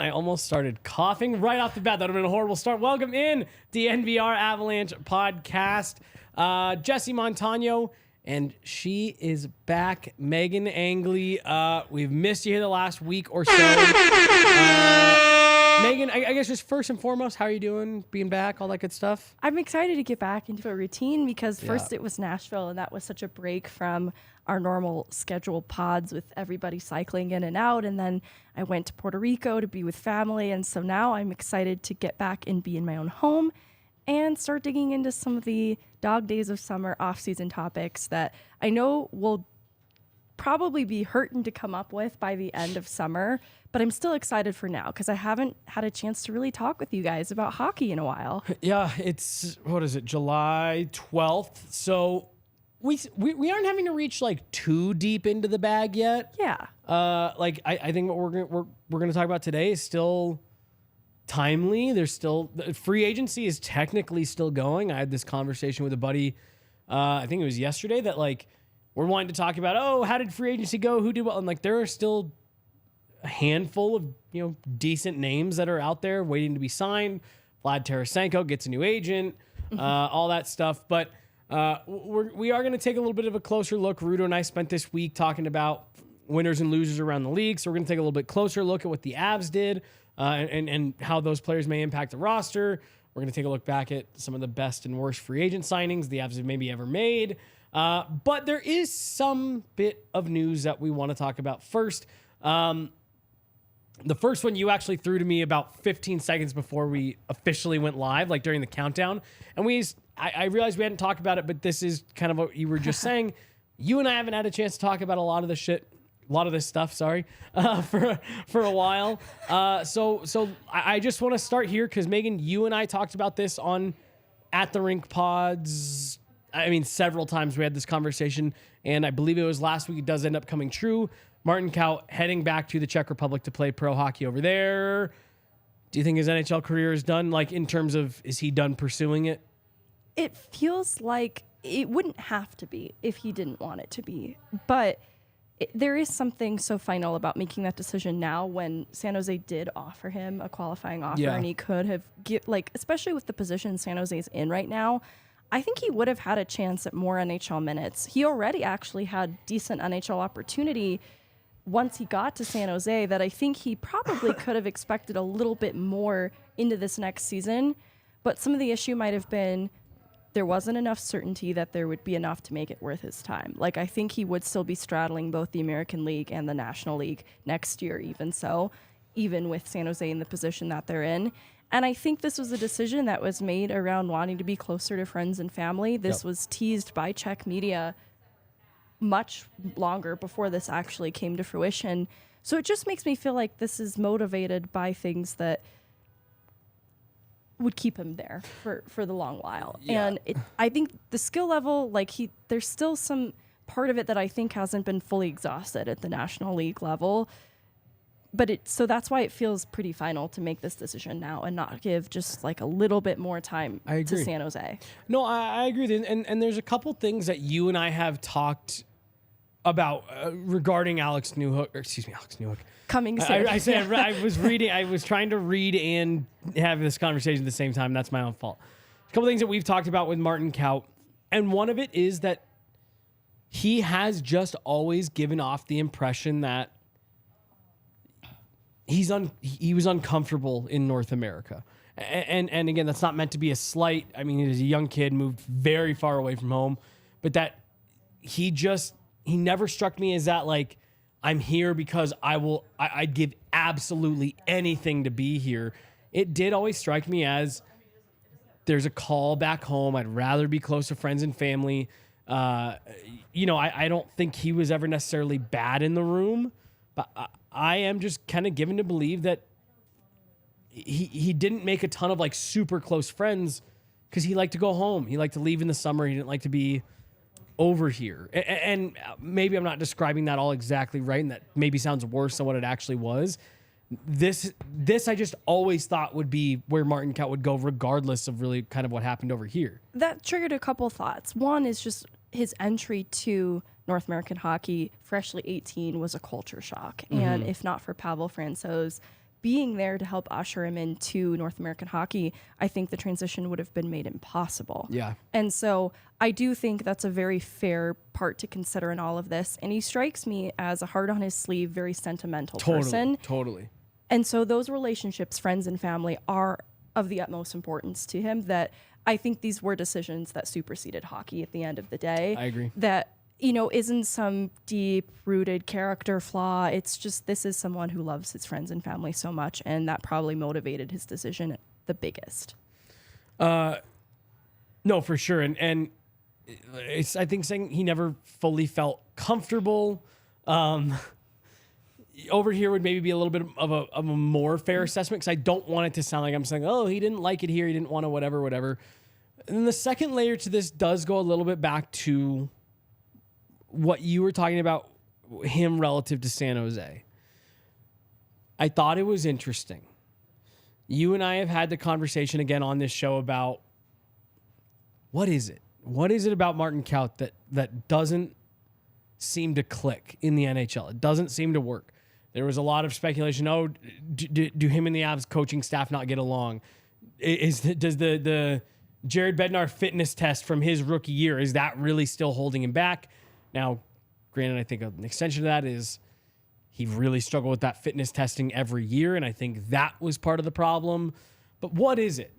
I almost started coughing right off the bat. That would have been a horrible start. Welcome in DNVR Avalanche Podcast. Jesse Montano, and she is back. Meghan Angley. We've missed you here the last week or so. Meghan, I guess just first and foremost, how are you doing? Being back, all that good stuff? I'm excited to get back into a routine because first it was Nashville, and that was such a break from our normal scheduled pods with everybody cycling in and out. And then I went to Puerto Rico to be with family. And so now I'm excited to get back and be in my own home and start digging into some of the dog days of summer off-season topics that I know will probably be hurting to come up with by the end of summer, but I'm still excited for now because I haven't had a chance to really talk with you guys about hockey in a while. Yeah, it's, July 12th. So we aren't having to reach like too deep into the bag yet. Yeah. I think what we're gonna talk about today is still timely. There's still free agency is technically still going. I had this conversation with a buddy, I think it was yesterday, that like we're wanting to talk about, how did free agency go? Who did well? And like there are still a handful of decent names that are out there waiting to be signed. Vlad Tarasenko gets a new agent, all that stuff. But we are going to take a little bit of a closer look. Rudo and I spent this week talking about winners and losers around the league. So we're going to take a little bit closer look at what the Avs did and how those players may impact the roster. We're going to take a look back at some of the best and worst free agent signings the Avs have maybe ever made. But there is some bit of news that we want to talk about first. The first one you actually threw to me about 15 seconds before we officially went live, like during the countdown. And I realized we hadn't talked about it, but this is kind of what you were just saying. You and I haven't had a chance to talk about a lot of this stuff, for a while. So I just want to start here because Meghan, you and I talked about this on At the Rink pods. I mean, several times we had this conversation, and I believe it was last week. It does end up coming true. Martin Kaut heading back to the Czech Republic to play pro hockey over there. Do you think his NHL career is done? Like in terms of, is he done pursuing it? It feels like it wouldn't have to be if he didn't want it to be, but there is something so final about making that decision now when San Jose did offer him a qualifying offer and he could have, especially with the position San Jose's in right now, I think he would have had a chance at more NHL minutes. He already actually had decent NHL opportunity once he got to San Jose that I think he probably could have expected a little bit more into this next season. But some of the issue might have been there wasn't enough certainty that there would be enough to make it worth his time. Like, I think he would still be straddling both the American League and the National League next year, even with San Jose in the position that they're in. And I think this was a decision that was made around wanting to be closer to friends and family. This was teased by Czech media much longer before this actually came to fruition. So it just makes me feel like this is motivated by things that would keep him there for the long while. Yeah. And I think the skill level, there's still some part of it that I think hasn't been fully exhausted at the National League level. But so that's why it feels pretty final to make this decision now and not give just like a little bit more time to San Jose. No, I agree. And there's a couple things that you and I have talked about regarding Alex Newhook. Coming soon. I was trying to read and have this conversation at the same time. That's my own fault. A couple things that we've talked about with Martin Kaut. And one of it is that he has just always given off the impression that he was uncomfortable in North America. And again, that's not meant to be a slight. I mean, he's a young kid, moved very far away from home, but that he never struck me as that, like, I'm here because I'd give absolutely anything to be here. It did always strike me as there's a call back home. I'd rather be close to friends and family. I don't think he was ever necessarily bad in the room, but I am just kind of given to believe that he didn't make a ton of like super close friends because he liked to go home. He liked to leave in the summer. He didn't like to be over here. And maybe I'm not describing that all exactly right, and that maybe sounds worse than what it actually was. This I just always thought would be where Martin Kaut would go regardless of really kind of what happened over here. That triggered a couple thoughts. One is just his entry to North American hockey, freshly 18, was a culture shock. Mm-hmm. And if not for Pavel Francouz being there to help usher him into North American hockey, I think the transition would have been made impossible. Yeah. And so I do think that's a very fair part to consider in all of this. And he strikes me as a heart on his sleeve, very sentimental person. Totally. And so those relationships, friends and family, are of the utmost importance to him, that I think these were decisions that superseded hockey at the end of the day. I agree. That, isn't some deep-rooted character flaw. It's just, this is someone who loves his friends and family so much, and that probably motivated his decision the biggest. No, for sure. And it's, I think, saying he never fully felt comfortable. Over here would maybe be a little bit of a more fair assessment, because I don't want it to sound like I'm saying, oh, he didn't like it here, he didn't want to whatever. And then the second layer to this does go a little bit back to what you were talking about, him relative to San Jose. I thought it was interesting. You and I have had the conversation again on this show about what is it? What is it about Martin Kaut that doesn't seem to click in the NHL? It doesn't seem to work. There was a lot of speculation. Oh, do him and the Avs coaching staff not get along? Does the Jared Bednar fitness test from his rookie year, is that really still holding him back? Now, granted, I think an extension to that is he really struggled with that fitness testing every year, and I think that was part of the problem. But what is it?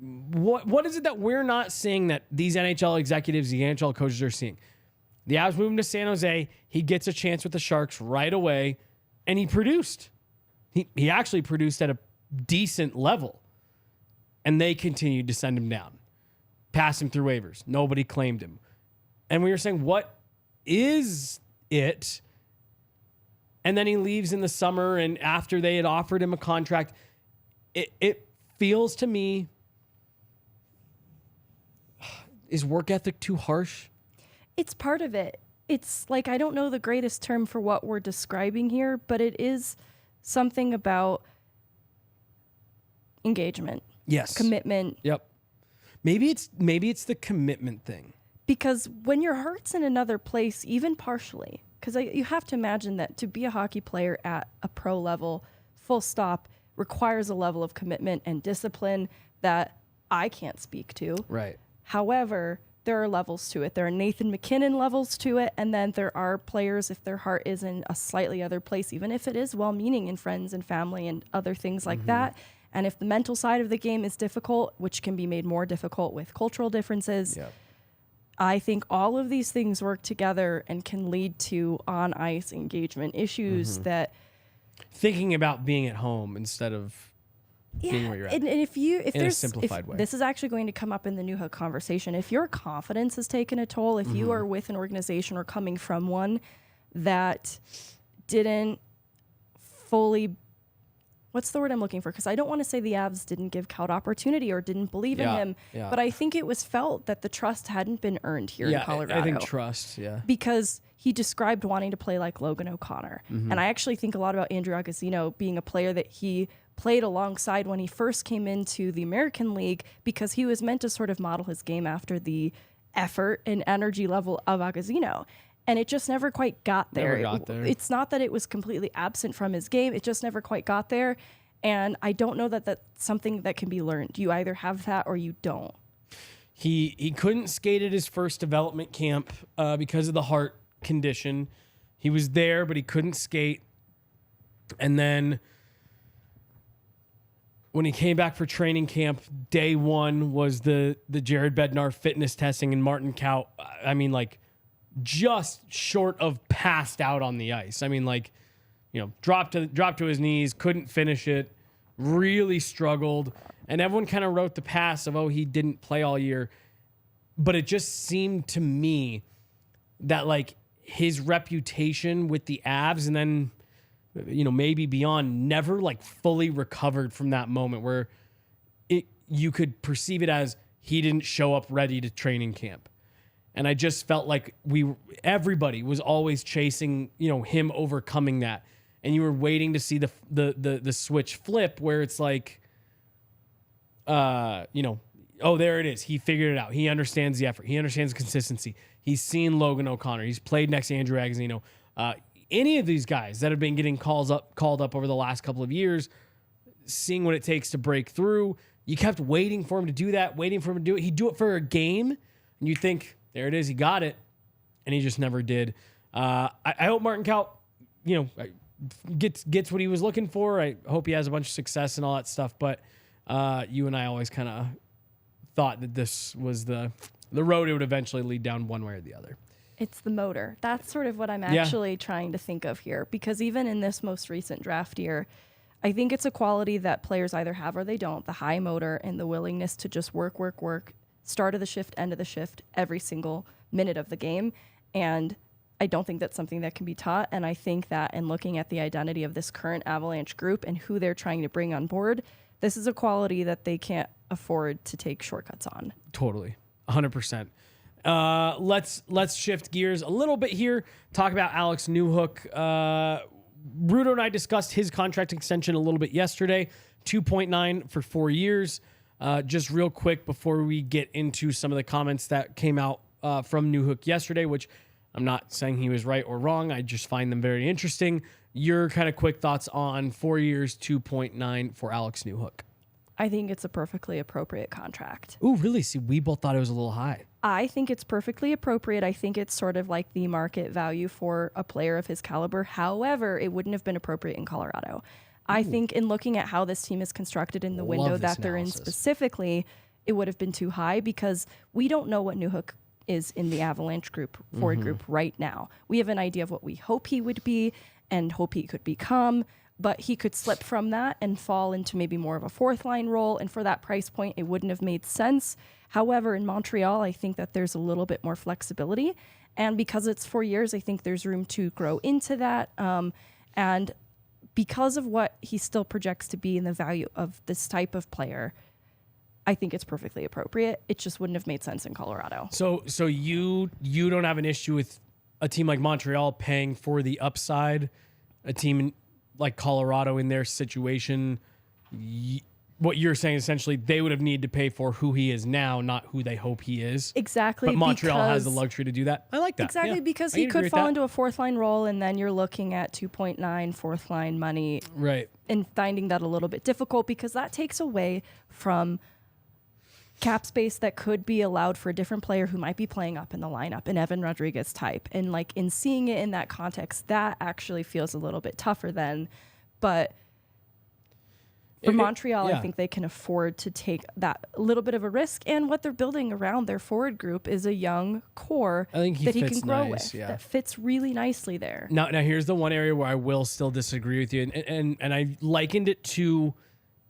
What is it that we're not seeing that these NHL executives, the NHL coaches are seeing? The Avs moved him to San Jose. He gets a chance with the Sharks right away, and he produced. He actually produced at a decent level, and they continued to send him down, pass him through waivers. Nobody claimed him. And we were saying, what is it? And then he leaves in the summer, and after they had offered him a contract, it feels to me, is work ethic too harsh? It's part of it. It's like, I don't know the greatest term for what we're describing here, but it is something about engagement. Yes. Commitment. Yep. Maybe it's the commitment thing. Because when your heart's in another place, even partially, because you have to imagine that to be a hockey player at a pro level, full stop, requires a level of commitment and discipline that I can't speak to. Right. However, there are levels to it. There are Nathan McKinnon levels to it, and then there are players, if their heart is in a slightly other place, even if it is well-meaning in friends and family and other things like that, and if the mental side of the game is difficult, which can be made more difficult with cultural differences, I think all of these things work together and can lead to on-ice engagement issues that... Thinking about being at home instead of being where you're at. And if in a simplified way. This is actually going to come up in the Newhook conversation. If your confidence has taken a toll, if you are with an organization or coming from one that didn't fully... What's the word I'm looking for? Because I don't want to say the Avs didn't give Kaut opportunity or didn't believe in him, but I think it was felt that the trust hadn't been earned here in Colorado. I think trust, Because he described wanting to play like Logan O'Connor. And I actually think a lot about Andrew Agozzino being a player that he played alongside when he first came into the American League, because he was meant to sort of model his game after the effort and energy level of Agozzino. And it just never quite got there. It's not that it was completely absent from his game. It just never quite got there. And I don't know that that's something that can be learned. You either have that or you don't. He couldn't skate at his first development camp because of the heart condition. He was there, but he couldn't skate. And then when he came back for training camp, day one was the Jared Bednar fitness testing, and Martin Kaut, I mean, like, just short of passed out on the ice. I mean, like, dropped to his knees, couldn't finish it, really struggled. And everyone kind of wrote the pass of, oh, he didn't play all year. But it just seemed to me that, like, his reputation with the Avs and then, maybe beyond, never, like, fully recovered from that moment where you could perceive it as he didn't show up ready to training camp. And I just felt like everybody was always chasing, him overcoming that. And you were waiting to see the switch flip where it's like, oh, there it is. He figured it out. He understands the effort. He understands the consistency. He's seen Logan O'Connor. He's played next to Andrew Agozzino. Any of these guys that have been getting called up over the last couple of years seeing what it takes to break through. You kept waiting for him to do that, waiting for him to do it. He'd do it for a game, and you think, there it is, he got it, and he just never did. I hope Martin Kaut, gets what he was looking for. I hope he has a bunch of success and all that stuff, but you and I always kind of thought that this was the road it would eventually lead down one way or the other. It's the motor. That's sort of what I'm actually trying to think of here, because even in this most recent draft year, I think it's a quality that players either have or they don't, the high motor and the willingness to just work, start of the shift, end of the shift, every single minute of the game. And I don't think that's something that can be taught. And I think that in looking at the identity of this current Avalanche group and who they're trying to bring on board, this is a quality that they can't afford to take shortcuts on. Totally. 100%. Let's shift gears a little bit here. Talk about Alex Newhook. Rudo and I discussed his contract extension a little bit yesterday. 2.9 for 4 years. Just real quick before we get into some of the comments that came out from Newhook yesterday, which I'm not saying he was right or wrong. I just find them very interesting. Your kind of quick thoughts on 4 years, 2.9 for Alex Newhook. I think it's a perfectly appropriate contract. Ooh, really? See, we both thought it was a little high. I think it's perfectly appropriate. I think it's sort of like the market value for a player of his caliber. However, it wouldn't have been appropriate in Colorado. I think in looking at how this team is constructed in the window that they're in specifically, it would have been too high because we don't know what Newhook is in the Avalanche group, forward group right now. We have an idea of what we hope he would be and hope he could become, but he could slip from that and fall into maybe more of a fourth line role. And for that price point, it wouldn't have made sense. However, in Montreal, I think that there's a little bit more flexibility. And because it's 4 years, I think there's room to grow into that. And because of what he still projects to be in the value of this type of player, I think it's perfectly appropriate. It just wouldn't have made sense in Colorado. So you don't have an issue with a team like Montreal paying for the upside, a team like Colorado in their situation. What you're saying essentially, they would have needed to pay for who he is now, not who they hope he is. Exactly. But Montreal has the luxury to do that. I like that. Exactly, because he could fall into a fourth line role, and then you're looking at 2.9 fourth line money. Right. And finding that a little bit difficult because that takes away from cap space that could be allowed for a different player who might be playing up in the lineup, an Evan Rodriguez type. And like in seeing it in that context, that actually feels a little bit tougher then. But for Montreal, I think they can afford to take that little bit of a risk. And what they're building around their forward group is a young core that he can grow with. That fits really nicely there. Now here's the one area where I will still disagree with you. And I likened it to,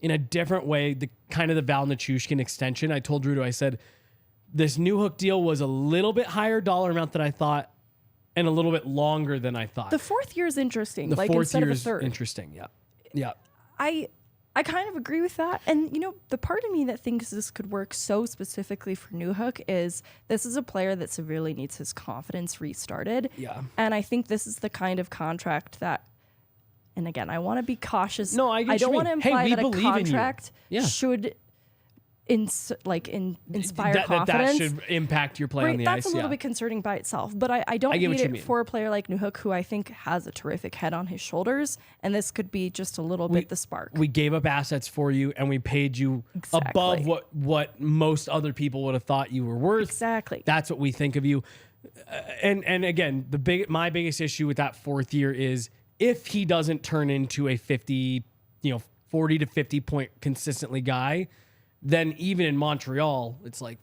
in a different way, the kind of the Val Nichushkin extension. I told Rudo, I said, this Newhook deal was a little bit higher dollar amount than I thought and a little bit longer than I thought. The fourth year is interesting. The like fourth instead year of is the third. interesting. Yeah. I kind of agree with that. And, the part of me that thinks this could work so specifically for Newhook is this is a player that severely needs his confidence restarted. Yeah. And I think this is the kind of contract that, and again, I want to be cautious. No, I don't want to imply that a contract should inspire confidence. That should impact your play on the ice. That's a little bit concerning by itself, but I don't need it for a player like Newhook, who I think has a terrific head on his shoulders, and this could be just a little bit the spark. We gave up assets for you, and we paid you above what most other people would have thought you were worth. Exactly. That's what we think of you. And again, my biggest issue with that fourth year is if he doesn't turn into a 40 to 50 point consistently guy, then even in Montreal, it's like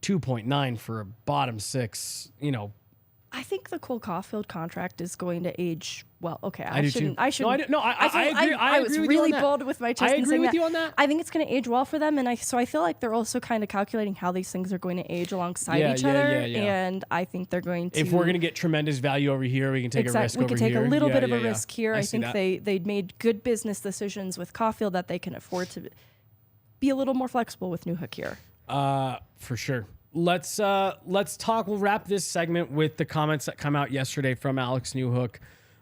2.9 for a bottom six, I think the Cole Caulfield contract is going to age well. Okay, I shouldn't. I agree. I was really bold with my chest. I agree with you on that. I think it's going to age well for them, and I feel like they're also kind of calculating how these things are going to age alongside each other. And I think they're going to. If we're going to get tremendous value over here, we can take a risk over here. We can take a little bit of a risk here. I think that. they made good business decisions with Caulfield that they can afford to be a little more flexible with Newhook here. For sure. Let's talk. We'll wrap this segment with the comments that come out yesterday from Alex Newhook.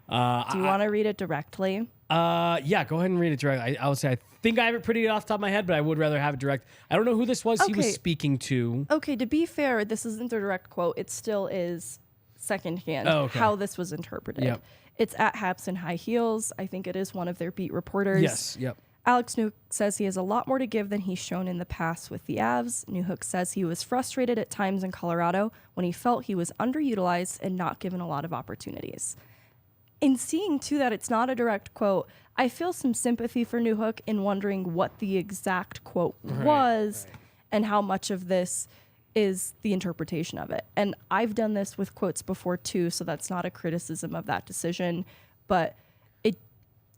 Do you want to read it directly? Yeah, go ahead and read it directly. I would say I think I have it pretty off the top of my head, but I would rather have it direct. I don't know who this was he was speaking to. Okay, to be fair, this isn't a direct quote. It still is secondhand how this was interpreted. Yep. It's at Haps and High Heels. I think it is one of their beat reporters. Yes, yep. Alex Newhook says he has a lot more to give than he's shown in the past with the Avs. Newhook says he was frustrated at times in Colorado when he felt he was underutilized and not given a lot of opportunities. In seeing, too, that it's not a direct quote, I feel some sympathy for Newhook in wondering what the exact quote was and how much of this is the interpretation of it. And I've done this with quotes before, too, so that's not a criticism of that decision. But it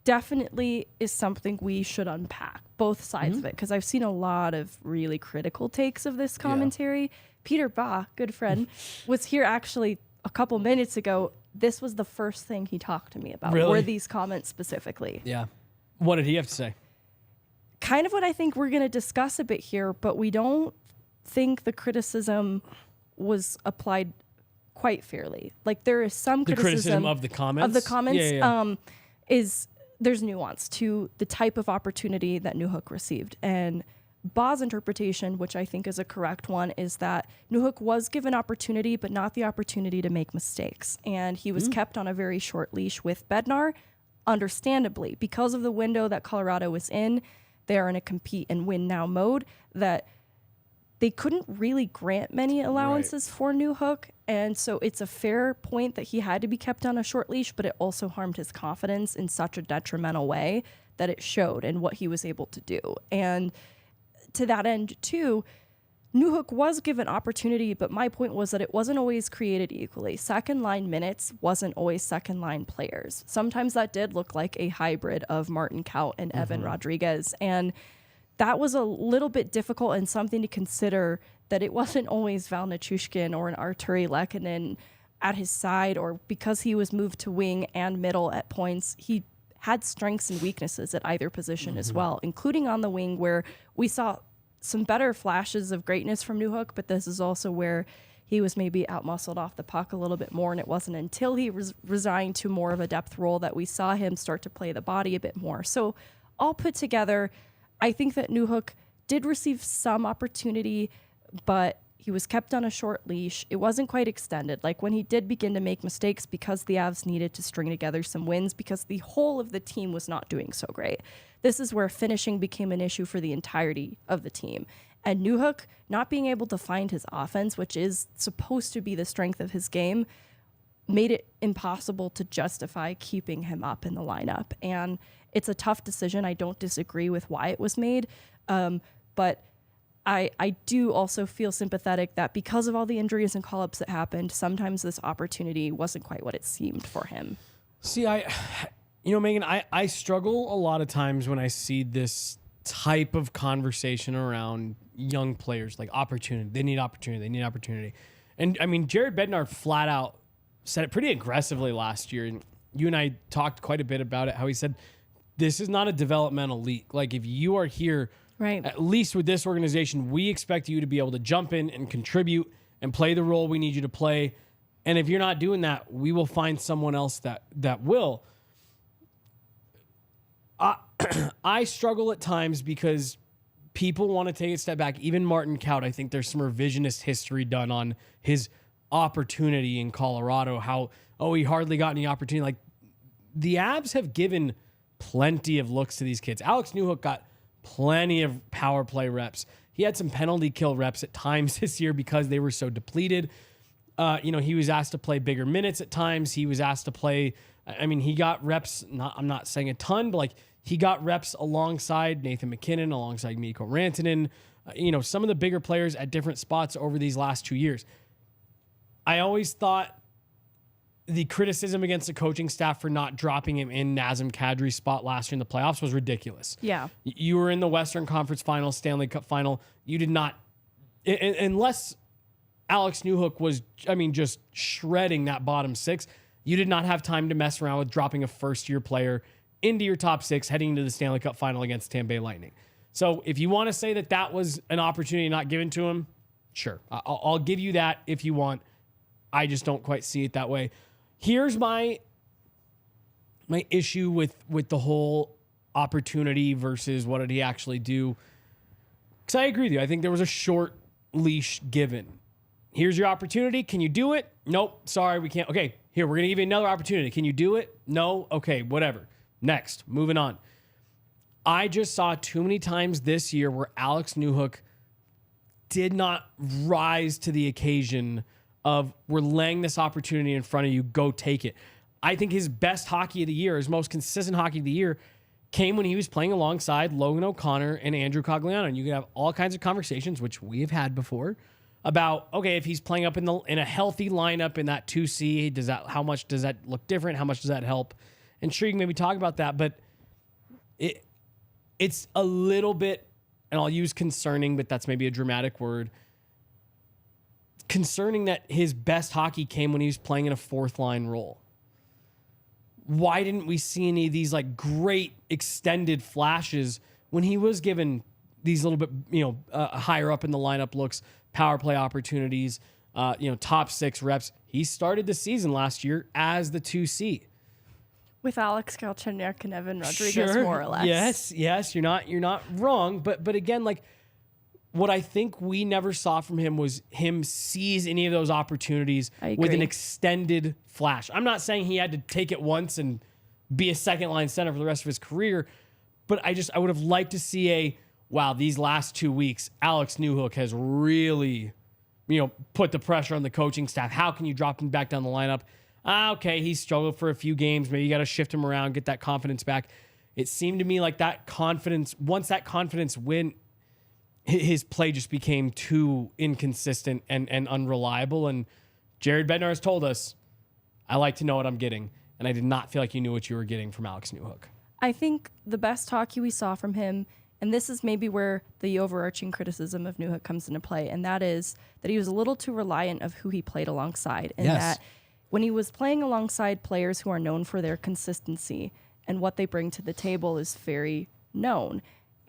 definitely is something we should unpack, both sides of it, because I've seen a lot of really critical takes of this commentary. Peter Baugh, good friend, was here actually a couple minutes ago. This was the first thing he talked to me about, were these comments specifically. Yeah. What did he have to say? Kind of what I think we're going to discuss a bit here, but we don't think the criticism was applied quite fairly. Like, there is some criticism of the comments? Of the comments. There's nuance to the type of opportunity that Newhook received. And Baugh's interpretation, which I think is a correct one, is that Newhook was given opportunity, but not the opportunity to make mistakes. And he was kept on a very short leash with Bednar, understandably. Because of the window that Colorado was in, they are in a compete and win now mode, that they couldn't really grant many allowances for Newhook. And so it's a fair point that he had to be kept on a short leash, but it also harmed his confidence in such a detrimental way that it showed in what he was able to do. And to that end, too, Newhook was given opportunity, but my point was that it wasn't always created equally. Second line minutes wasn't always second line players. Sometimes that did look like a hybrid of Martin Kaut and Evan Rodriguez. And that was a little bit difficult and something to consider, that it wasn't always Val Nichushkin or an Arturi Lehkonen at his side, or because he was moved to wing and middle at points, he had strengths and weaknesses at either position as well, including on the wing, where we saw some better flashes of greatness from Newhook, but this is also where he was maybe outmuscled off the puck a little bit more, and it wasn't until he resigned to more of a depth role that we saw him start to play the body a bit more. So all put together, I think that Newhook did receive some opportunity, but he was kept on a short leash. It wasn't quite extended. Like, when he did begin to make mistakes, because the Avs needed to string together some wins, because the whole of the team was not doing so great. This is where finishing became an issue for the entirety of the team. And Newhook not being able to find his offense, which is supposed to be the strength of his game, made it impossible to justify keeping him up in the lineup. And it's a tough decision. I don't disagree with why it was made. But I do also feel sympathetic that because of all the injuries and call-ups that happened, sometimes this opportunity wasn't quite what it seemed for him. See, Megan, I struggle a lot of times when I see this type of conversation around young players, like opportunity. They need opportunity. And I mean, Jared Bednar flat out said it pretty aggressively last year. And you and I talked quite a bit about it, how he said, this is not a developmental league. Like, if you are here, right, at least with this organization, we expect you to be able to jump in and contribute and play the role we need you to play. And if you're not doing that, we will find someone else that will. I struggle at times because people want to take a step back. Even Martin Kaut, I think there's some revisionist history done on his opportunity in Colorado, how, he hardly got any opportunity. Like, the Avs have given plenty of looks to these kids. Alex Newhook got plenty of power play reps. He had some penalty kill reps at times this year because they were so depleted. He was asked to play bigger minutes at times. He was asked to play, he got reps, I'm not saying a ton, but like, he got reps alongside Nathan McKinnon, alongside Mikko Rantanen, some of the bigger players at different spots over these last 2 years. I always thought the criticism against the coaching staff for not dropping him in Nazem Kadri's spot last year in the playoffs was ridiculous. Yeah. You were in the Western Conference Final, Stanley Cup Final. You did not, unless Alex Newhook was, just shredding that bottom six, you did not have time to mess around with dropping a first-year player into your top six heading into the Stanley Cup Final against Tampa Bay Lightning. So if you want to say that was an opportunity not given to him, sure. I'll give you that if you want. I just don't quite see it that way. Here's my issue with the whole opportunity versus what did he actually do. Because I agree with you. I think there was a short leash given. Here's your opportunity. Can you do it? Nope. Sorry, we can't. Okay, here, we're going to give you another opportunity. Can you do it? No? Okay, whatever. Next. Moving on. I just saw too many times this year where Alex Newhook did not rise to the occasion of, we're laying this opportunity in front of you, go take it. I think his best hockey of the year, his most consistent hockey of the year, came when he was playing alongside Logan O'Connor and Andrew Cogliano. And you can have all kinds of conversations, which we have had before, about, okay, if he's playing up in a healthy lineup in that 2C, how much does that look different? How much does that help? And sure, you can maybe talk about that, but it's a little bit, and I'll use concerning, but that's maybe a dramatic word, concerning that his best hockey came when he was playing in a fourth line role. Why didn't we see any of these like great extended flashes when he was given these little bit, higher up in the lineup looks, power play opportunities, top 6 reps? He started the season last year as the 2C. With Alex Galchenyuk and Evan Rodriguez, more or less. Yes, you're not wrong, but again, like, what I think we never saw from him was him seize any of those opportunities with an extended flash. I'm not saying he had to take it once and be a second line center for the rest of his career, but I would have liked to see these last 2 weeks, Alex Newhook has really, put the pressure on the coaching staff. How can you drop him back down the lineup? Okay, he struggled for a few games. Maybe you got to shift him around, get that confidence back. It seemed to me like that confidence, once that confidence went, his play just became too inconsistent and unreliable. And Jared Bednar has told us, I like to know what I'm getting. And I did not feel like you knew what you were getting from Alex Newhook. I think the best hockey we saw from him, and this is maybe where the overarching criticism of Newhook comes into play, and that is that he was a little too reliant of who he played alongside. And that when he was playing alongside players who are known for their consistency and what they bring to the table is very known.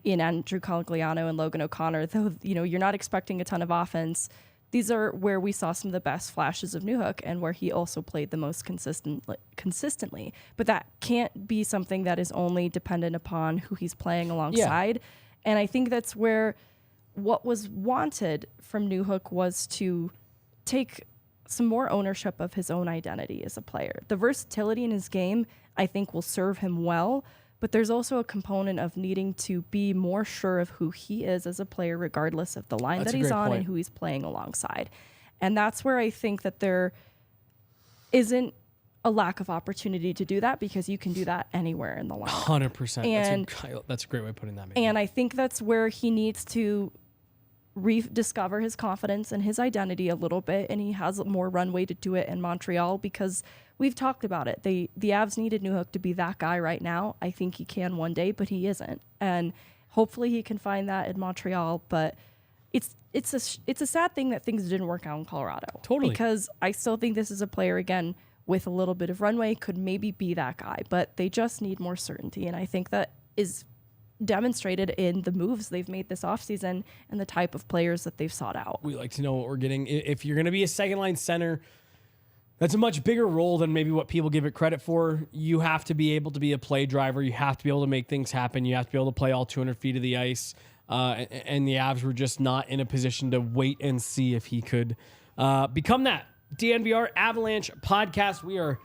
In Andrew Cogliano and Logan O'Connor, though, you're not expecting a ton of offense. These are where we saw some of the best flashes of Newhook and where he also played the most consistently. But that can't be something that is only dependent upon who he's playing alongside. Yeah. And I think that's where what was wanted from Newhook was to take some more ownership of his own identity as a player. The versatility in his game, I think, will serve him well. But there's also a component of needing to be more sure of who he is as a player, regardless of the line that he's on and who he's playing alongside. And that's where I think that there isn't a lack of opportunity to do that, because you can do that anywhere in the line. 100%. And that's a great way of putting that. Maybe. And I think that's where he needs to rediscover his confidence and his identity a little bit, and he has more runway to do it in Montreal, because we've talked about it. The Avs needed Newhook to be that guy right now. I think he can one day, but he isn't. And hopefully he can find that in Montreal. But it's a sad thing that things didn't work out in Colorado. Totally. Because I still think this is a player, again, with a little bit of runway, could maybe be that guy. But they just need more certainty. And I think that is demonstrated in the moves they've made this offseason and the type of players that they've sought out. We like to know what we're getting. If you're going to be a second line center, that's a much bigger role than maybe what people give it credit for. You have to be able to be a play driver. You have to be able to make things happen. You have to be able to play all 200 feet of the ice. And the Avs were just not in a position to wait and see if he could become that. DNVR Avalanche Podcast. We are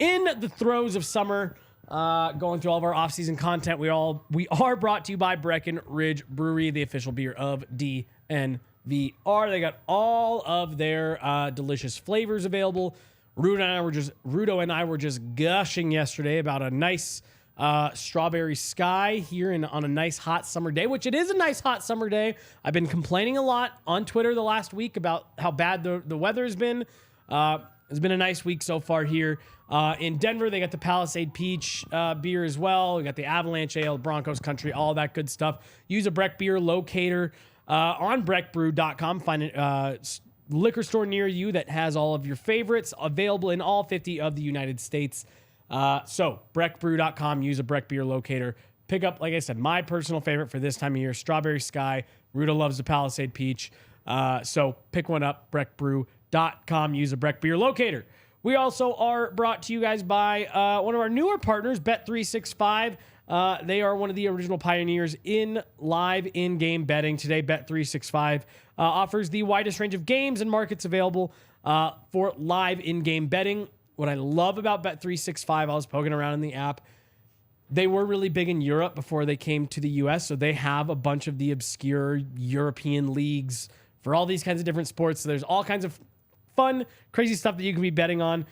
in the throes of summer. Going through all of our off-season content. We are brought to you by Breckenridge Brewery, the official beer of DNVR. They got all of their delicious flavors available. Rudo and I were just gushing yesterday about a nice strawberry sky here on a nice hot summer day, which it is a nice hot summer day. I've been complaining a lot on Twitter the last week about how bad the weather has been. It's been a nice week so far here. In Denver, they got the Palisade Peach beer as well. We got the Avalanche Ale, Broncos Country, all that good stuff. Use a Breck Beer locator on breckbrew.com. Find a liquor store near you that has all of your favorites available in all 50 of the United States. So breckbrew.com, use a Breck Beer locator. Pick up, like I said, my personal favorite for this time of year, Strawberry Sky. Ruda loves the Palisade Peach. So pick one up, breckbrew.com, use a Breck Beer locator. We also are brought to you guys by one of our newer partners, Bet365. They are one of the original pioneers in live in-game betting. Today, Bet365 offers the widest range of games and markets available for live in-game betting. What I love about Bet365, I was poking around in the app, They were really big in Europe before they came to the U.S., so they have a bunch of the obscure European leagues for all these kinds of different sports. So there's all kinds of fun, crazy stuff that you can be betting on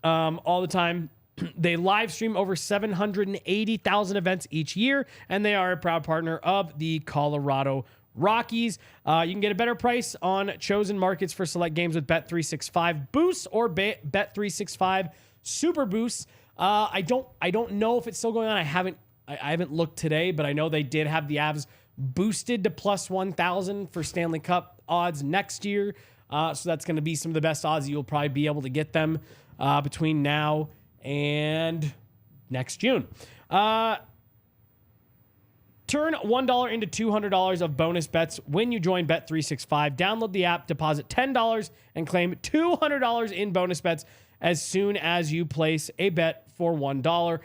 all the time. They live stream over 780,000 events each year, and they are a proud partner of the Colorado Rockies. You can get a better price on chosen markets for select games with Bet365 Boosts or Bet365 Super Boosts. I don't know if it's still going on. I haven't looked today, but I know they did have the Avs boosted to plus 1,000 for Stanley Cup odds next year. So that's going to be some of the best odds. You'll probably be able to get them between now and next June. Turn $1 into $200 of bonus bets when you join Bet365. Download the app, deposit $10, and claim $200 in bonus bets as soon as you place a bet for $1. Download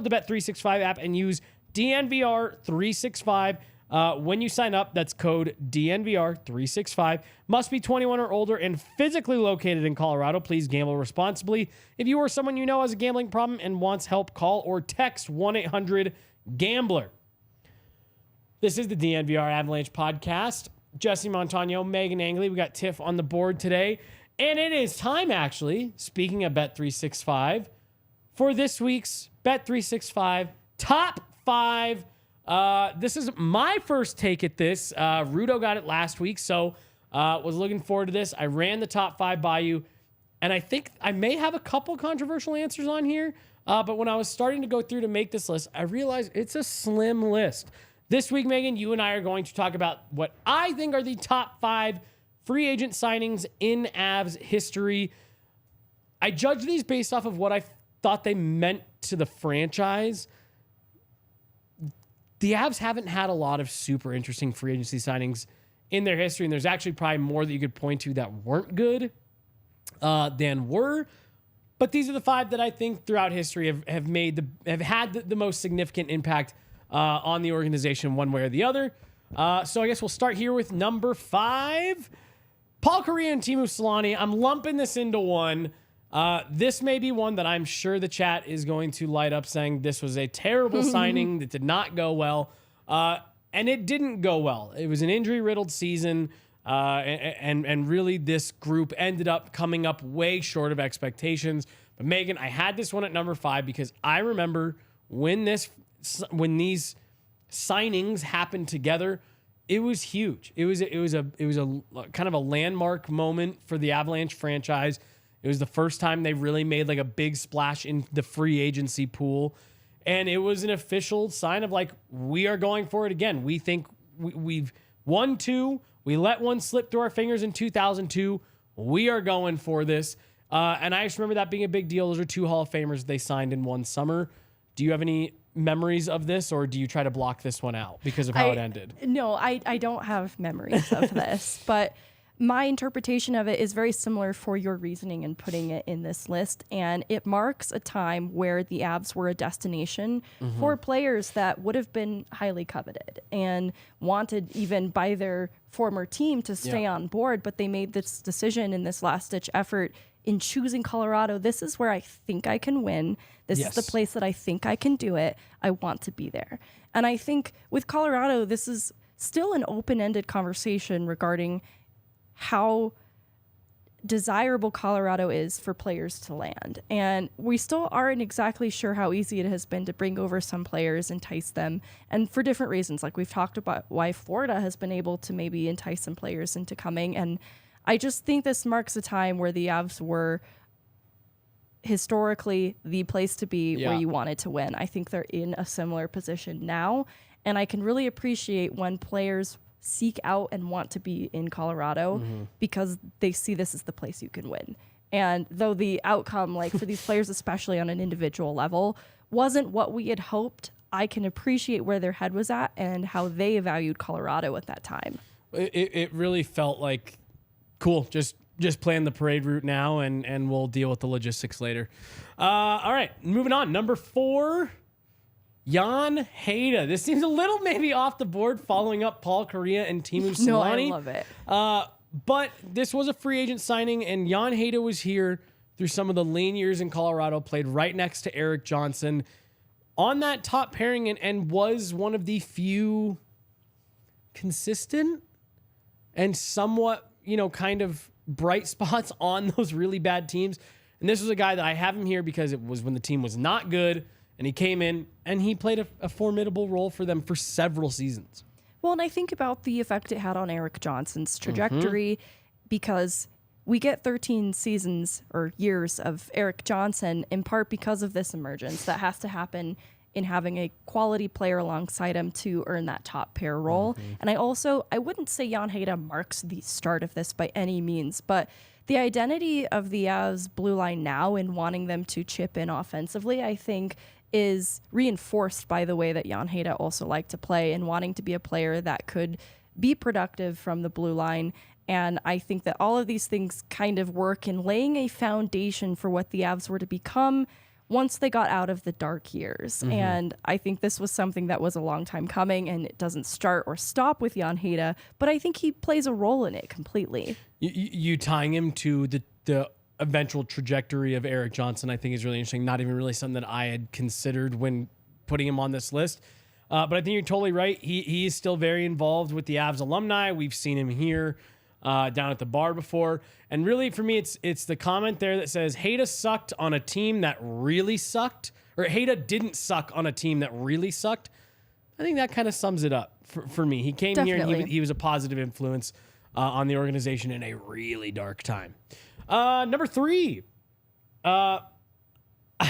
the Bet365 app and use DNVR365 when you sign up. That's code DNVR365. Must be 21 or older and physically located in Colorado. Please gamble responsibly. If you or someone you know has a gambling problem and wants help, call or text 1-800-GAMBLER. This is the DNVR Avalanche Podcast. Jesse Montano, Meghan Angley. We got Tiff on the board today. And it is time, actually, speaking of Bet365, for this week's Bet365 Top 5. This is my first take at this. Rudo got it last week, so was looking forward to this. I ran the top 5 by you, and I think I may have a couple controversial answers on here, but when I was starting to go through to make this list, I realized it's a slim list. This week, Megan, you and I are going to talk about what I think are the top 5 free agent signings in Avs history. I judge these based off of what I thought they meant to the franchise. The Avs haven't had a lot of super interesting free agency signings in their history, and there's actually probably more that you could point to that weren't good than were. But these are the 5 that I think throughout history have had the most significant impact on the organization one way or the other. So I guess we'll start here with number 5. Paul Kariya and Teemu Selanne. I'm lumping this into one. This may be one that I'm sure the chat is going to light up saying this was a terrible signing that did not go well. And it didn't go well. It was an injury-riddled season. And really this group ended up coming up way short of expectations. But Megan, I had this one at number 5 because I remember when these signings happened together, it was huge. It was a kind of a landmark moment for the Avalanche franchise. It was the first time they really made like a big splash in the free agency pool. And it was an official sign of like, we are going for it again. We think we've won 2. We let one slip through our fingers in 2002. We are going for this. And I just remember that being a big deal. Those are 2 Hall of Famers they signed in one summer. Do you have any memories of this, or do you try to block this one out because of how it ended? No, I don't have memories of this, but my interpretation of it is very similar for your reasoning in putting it in this list. And it marks a time where the Avs were a destination for players that would have been highly coveted and wanted even by their former team to stay on board. But they made this decision in this last ditch effort in choosing Colorado. This is where I think I can win. This is the place that I think I can do it. I want to be there. And I think with Colorado, this is still an open-ended conversation regarding how desirable Colorado is for players to land. And we still aren't exactly sure how easy it has been to bring over some players, entice them, and for different reasons. Like we've talked about why Florida has been able to maybe entice some players into coming. And I just think this marks a time where the Avs were historically the place to be where you wanted to win. I think they're in a similar position now. And I can really appreciate when players seek out and want to be in Colorado because they see this as the place you can win. And though the outcome, like for these players, especially on an individual level, wasn't what we had hoped, I can appreciate where their head was at and how they valued Colorado at that time. It really felt like, cool, just plan the parade route now and we'll deal with the logistics later. All right, moving on. Number 4, Jan Hejda. This seems a little maybe off the board following up Paul Kariya and Teemu Selanne. No, I love it. But this was a free agent signing, and Jan Hejda was here through some of the lean years in Colorado, played right next to Erik Johnson. on that top pairing and was one of the few consistent and somewhat, kind of bright spots on those really bad teams. And this was a guy that I have him here because it was when the team was not good, and he came in and he played a formidable role for them for several seasons. Well, and I think about the effect it had on Erik Johnson's trajectory because we get 13 seasons or years of Erik Johnson in part because of this emergence that has to happen in having a quality player alongside him to earn that top pair role. And I wouldn't say Jan Hejda marks the start of this by any means, but the identity of the Avs blue line now in wanting them to chip in offensively, I think, is reinforced by the way that Jan Hejda also liked to play and wanting to be a player that could be productive from the blue line. And I think that all of these things kind of work in laying a foundation for what the Avs were to become once they got out of the dark years. And I think this was something that was a long time coming, and it doesn't start or stop with Jan Hejda, but I think he plays a role in it completely. You tying him to the eventual trajectory of Erik Johnson, I think is really interesting. Not even really something that I had considered when putting him on this list. But I think you're totally right. He is still very involved with the Avs alumni. We've seen him here down at the bar before. And really, for me, it's the comment there that says Hejda sucked on a team that really sucked, or Hejda didn't suck on a team that really sucked. I think that kind of sums it up for me. He came here and he was a positive influence on the organization in a really dark time. Number 3. I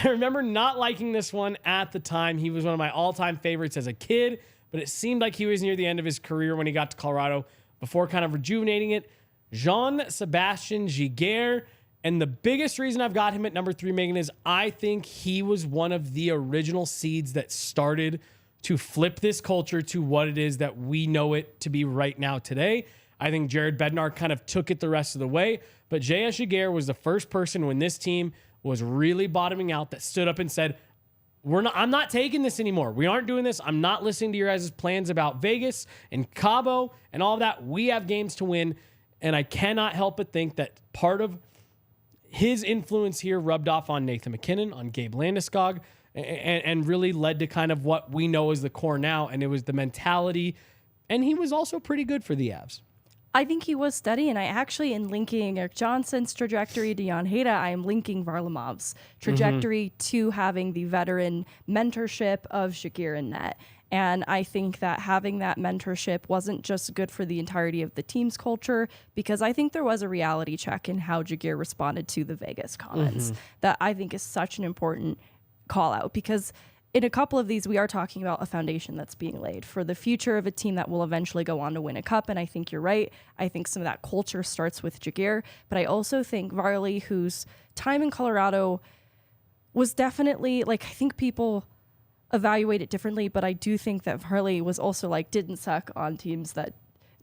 remember not liking this one at the time. He was one of my all-time favorites as a kid, but it seemed like he was near the end of his career when he got to Colorado before kind of rejuvenating it. Jean-Sébastien Giguère. And the biggest reason I've got him at number 3, Megan, is I think he was one of the original seeds that started to flip this culture to what it is that we know it to be right now today. I think Jared Bednar kind of took it the rest of the way, but J.S. Giguère was the first person when this team was really bottoming out that stood up and said, I'm not taking this anymore. We aren't doing this. I'm not listening to your guys' plans about Vegas and Cabo and all of that. We have games to win. And I cannot help but think that part of his influence here rubbed off on Nathan MacKinnon, on Gabe Landeskog, and really led to kind of what we know as the core now. And it was the mentality. And he was also pretty good for the Avs. I think he was steady, and I actually, in linking Erik Johnson's trajectory to Jan Hejda, I am linking Varlamov's trajectory to having the veteran mentorship of Giguère and net. And I think that having that mentorship wasn't just good for the entirety of the team's culture, because I think there was a reality check in how Giguère responded to the Vegas comments that I think is such an important call out, because in a couple of these, we are talking about a foundation that's being laid for the future of a team that will eventually go on to win a cup. And I think you're right. I think some of that culture starts with Giguère. But I also think Varley, whose time in Colorado was definitely, I think people evaluate it differently, but I do think that Varley was also, didn't suck on teams that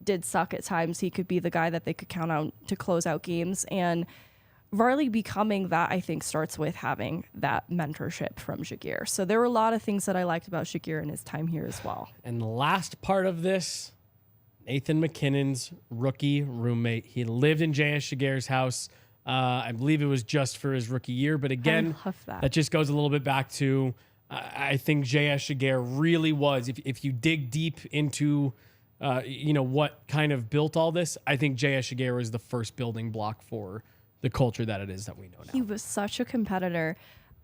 did suck at times. He could be the guy that they could count on to close out games. And Varley becoming that, I think, starts with having that mentorship from Giguère. So there were a lot of things that I liked about Giguère in his time here as well. And the last part of this, Nathan MacKinnon's rookie roommate. He lived in J.S. Giguère's house. I believe it was just for his rookie year. But again, that just goes a little bit back to, I think J.S. Giguère really was, if you dig deep into, what kind of built all this, I think J.S. Giguère was the first building block for the culture that it is that we know now. He was such a competitor.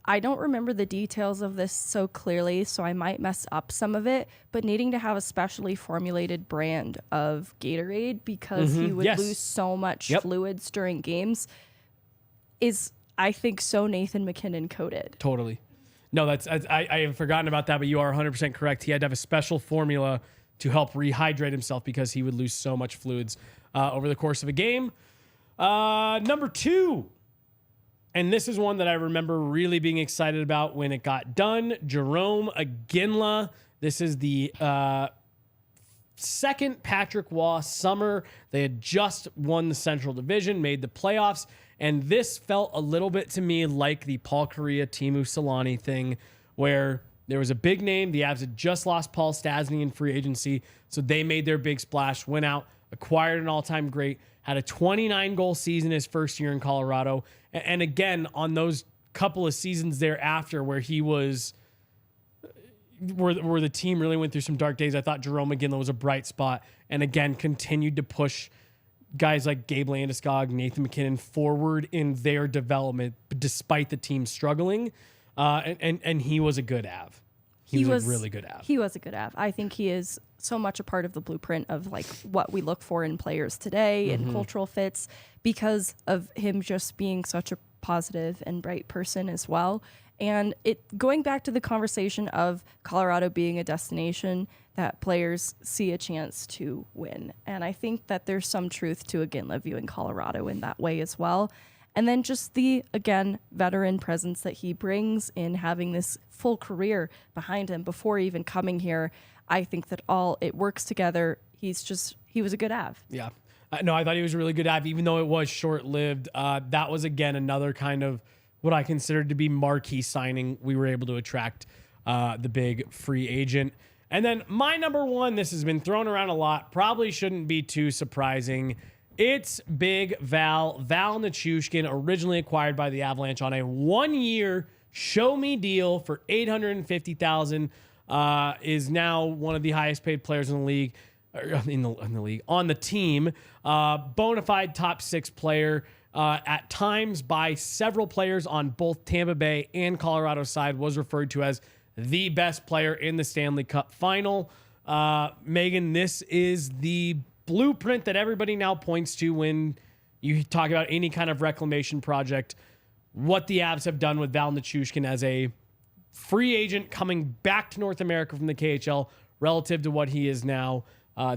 I don't remember the details of this so clearly, so I might mess up some of it, but needing to have a specially formulated brand of Gatorade because he would lose so much fluids during games is, I think, so Nathan MacKinnon coded. Totally. No, I have forgotten about that, but you are 100% correct. He had to have a special formula to help rehydrate himself because he would lose so much fluids over the course of a game. Number 2, and this is one that I remember really being excited about when it got done, Jarome Iginla. This is the second Patrick Waugh summer. They had just won the Central Division, made the playoffs, and this felt a little bit to me like the Paul Kariya, Teemu Selanne thing, where there was a big name. The Avs had just lost Paul Stastny in free agency, so they made their big splash, went out, acquired an all-time great, had a 29-goal season his first year in Colorado. And again, on those couple of seasons thereafter where he was where the team really went through some dark days, I thought Jerome McGinley was a bright spot, and again continued to push guys like Gabe Landeskog, Nathan McKinnon forward in their development, despite the team struggling. And he was a good Av. He was a really good Av. He was a good Av. I think he is so much a part of the blueprint of like what we look for in players today and cultural fits, because of him just being such a positive and bright person as well. And it going back to the conversation of Colorado being a destination that players see a chance to win. And I think that there's some truth to, again, viewing Colorado in that way as well. And then just the, again, veteran presence that he brings in having this full career behind him before even coming here. I think that it works together. He was a good Av. Yeah. No, I thought he was a really good Av, even though it was short-lived. That was, again, another kind of what I considered to be marquee signing. We were able to attract the big free agent. And then my number one, this has been thrown around a lot, probably shouldn't be too surprising. It's Big Val Nichushkin, originally acquired by the Avalanche on a 1-year show-me deal for $850,000. Is now one of the highest paid players in the league, on the team. Bona fide top 6 player. At times by several players on both Tampa Bay and Colorado side, was referred to as the best player in the Stanley Cup final. Megan, this is the blueprint that everybody now points to when you talk about any kind of reclamation project. What the Avs have done with Val Nichushkin as a free agent coming back to North America from the KHL relative to what he is now.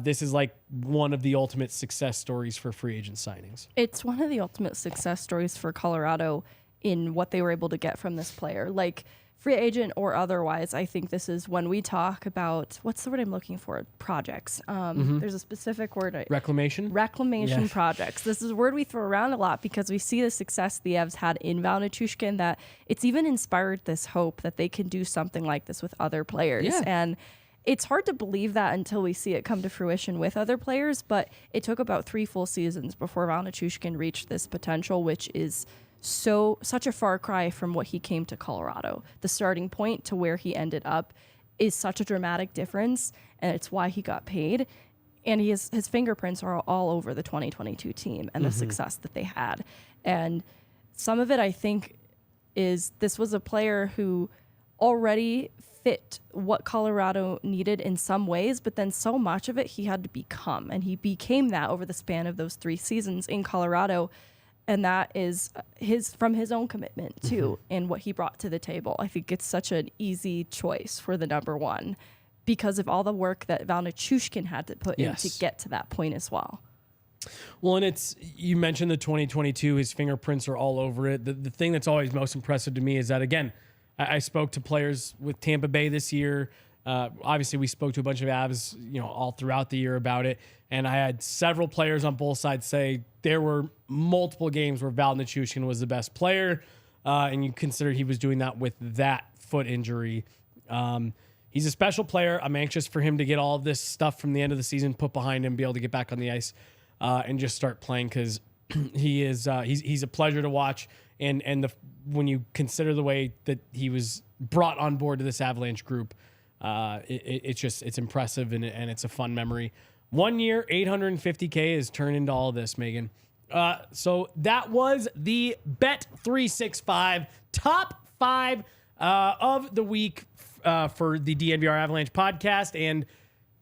This is like one of the ultimate success stories for free agent signings. It's one of the ultimate success stories for Colorado in what they were able to get from this player. Like, free agent or otherwise, I think this is when we talk about, what's the word I'm looking for? Projects. There's a specific word. Reclamation? Reclamation projects. This is a word we throw around a lot because we see the success the Avs had in Val Nichushkin, that it's even inspired this hope that they can do something like this with other players. Yeah. And it's hard to believe that until we see it come to fruition with other players, but it took about 3 full seasons before Val Nichushkin reached this potential, which is such a far cry from what he came to Colorado. The starting point to where he ended up is such a dramatic difference, and it's why he got paid. And his fingerprints are all over the 2022 team and the success that they had. And some of it, I think, is this was a player who already fit what Colorado needed in some ways, but then so much of it he had to become. And he became that over the span of those 3 seasons in Colorado. And that is from his own commitment too, and what he brought to the table. I think it's such an easy choice for the number one because of all the work that Val Nichushkin had to put in to get to that point as well. Well, and you mentioned the 2022, his fingerprints are all over it. The thing that's always most impressive to me is that, again, I spoke to players with Tampa Bay this year. Obviously, we spoke to a bunch of Avs, all throughout the year about it. And I had several players on both sides say there were multiple games where Val Nichushkin was the best player. And you consider he was doing that with that foot injury. He's a special player. I'm anxious for him to get all of this stuff from the end of the season put behind him, be able to get back on the ice and just start playing, because he's a pleasure to watch. And when you consider the way that he was brought on board to this Avalanche group, it's impressive and it's a fun memory. 1 year, $850K has turned into all this, Megan. So that was the Bet365 top 5 of the week for the DNVR Avalanche podcast, and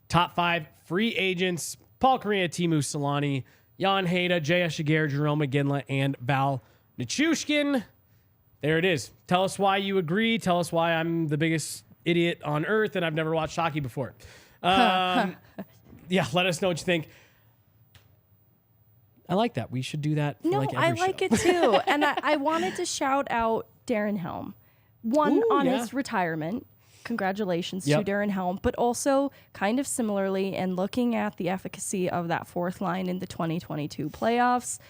top 5 free agents: Paul Kariya, Teemu Selanne, Jan Hejda, J.S. Giguere, Jerome McGinley, and Val Nichushkin. There it is. Tell us why you agree. Tell us why I'm the biggest idiot on earth and I've never watched hockey before. Yeah, let us know what you think. I like that. We should do that for every I like show. it too. And I wanted to shout out Darren Helm. His retirement. Congratulations to Darren Helm. But also, kind of similarly, and looking at the efficacy of that 4th line in the 2022 playoffs,